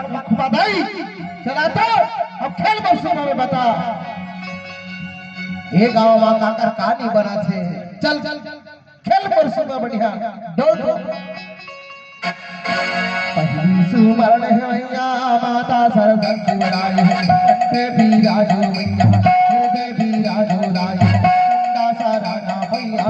बधाई चलाता। अब खेल बरसों में बता ये गाँव में काकर कहानी बना थे। चल चल खेल बरसों में बढ़िया डोल पहली सुमरण है मैया माता सरस्वती बनाई देवी राजू मैया देवी राजू राई सारा ना भैया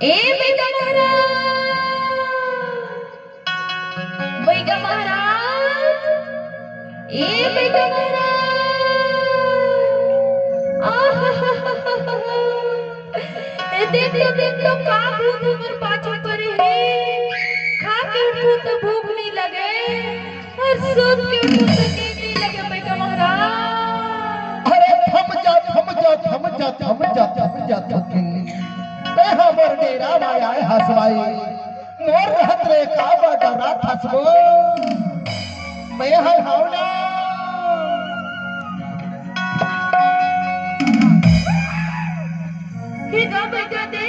ए बेटा महाराज, ए बेटा महाराज, देख तो का भूत उमर पाछे पड़े है, खा के उठो तो भूख नहीं लगे और सोच के उठो तो नींद नहीं लगे बेटा महाराज। अरे थम जा हमर डेरा माया हसवाई मोर रहत रे का बडरा फसबो मैं हर हावना ही गा बेटा दे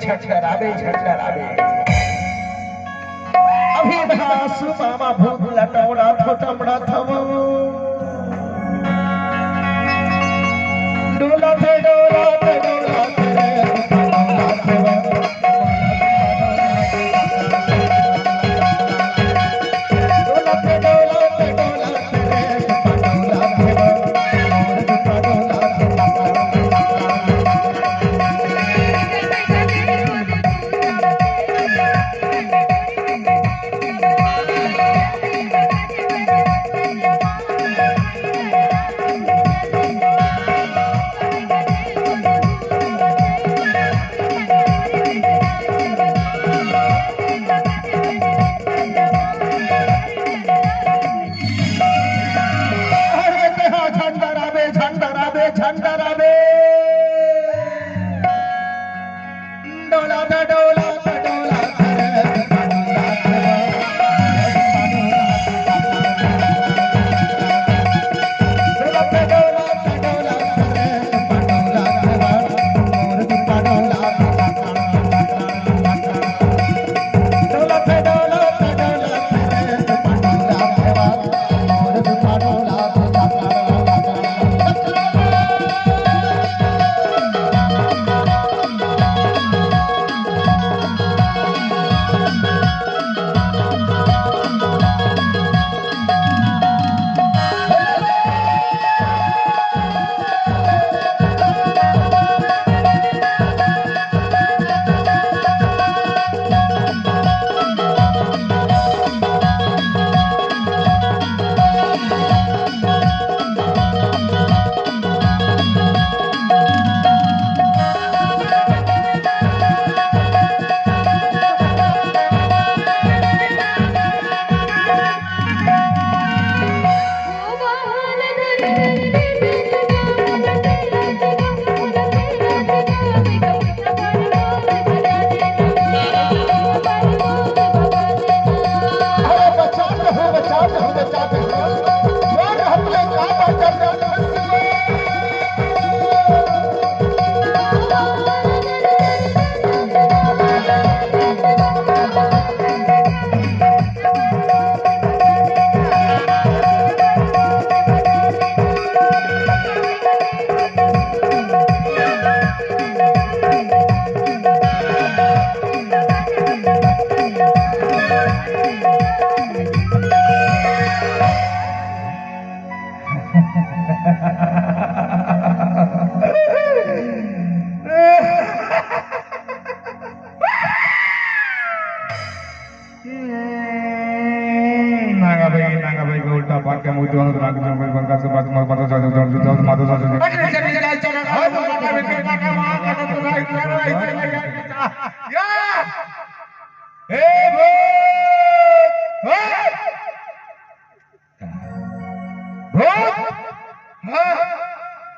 छटकराबे अभी धासु मामा भूत लटौड़ा थोटमड़ा थम डोला थे डोला थे डोला थे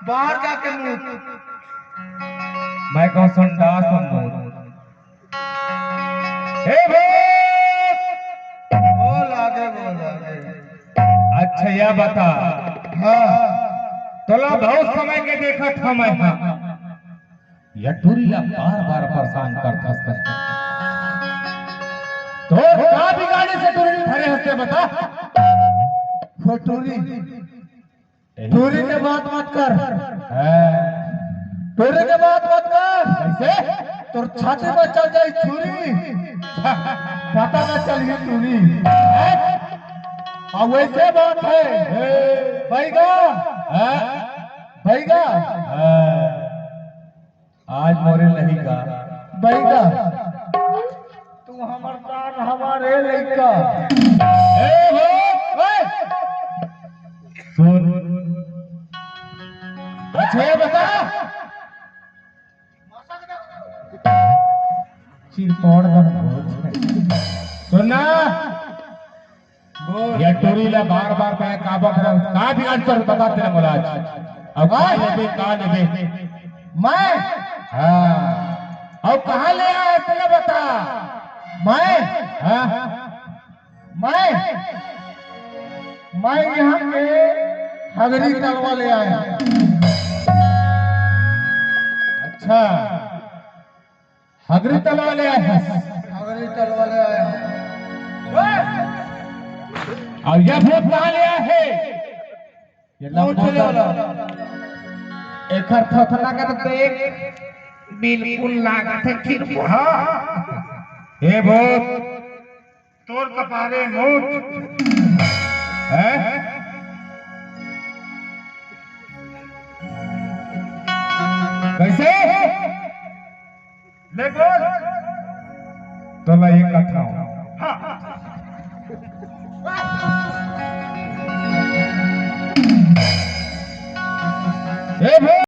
बाहर जाके मुंह मैं कहूं संडास संबोध हे बोल आगे बोल आगे। अच्छा यह बता हाँ तोला बहुत समय के देखा था मैं यह टुरिया बार बार परेशान करता तो का बिगाड़े से टूरी खड़े हंसते बता। वो टूरी के बात मत कर, टूरी के बात मत कर। कैसे? तोर छाती में चल जाई छुरी, पता न चली टूरी। और वैसे बात है भैगा, भैगा आज मोरे नहीं का भैगा तू हमर तार हमारे लइका। सुन अच्छे बता। चिरपौड़ सुनना या टोरी ला बार बार कहे काबा कर का बिगाड़ कर बता तेरा मुलाज। अब का लेबे मैं हाँ अब कहाँ ले आया तेरे बता। मैं हाँ मैं यहाँ के हगरी तलवा ले आया। अच्छा हगरी तलवा ले आया। हगरी तलवा ले आया। और यह भूत कहाँ ले आया है? ये एक थोथना का तो देख बिल्कुल लागत है फिर हे भूत तोर कपारे मूत है? कैसे ले बोल तो मैं ये कथा हूं।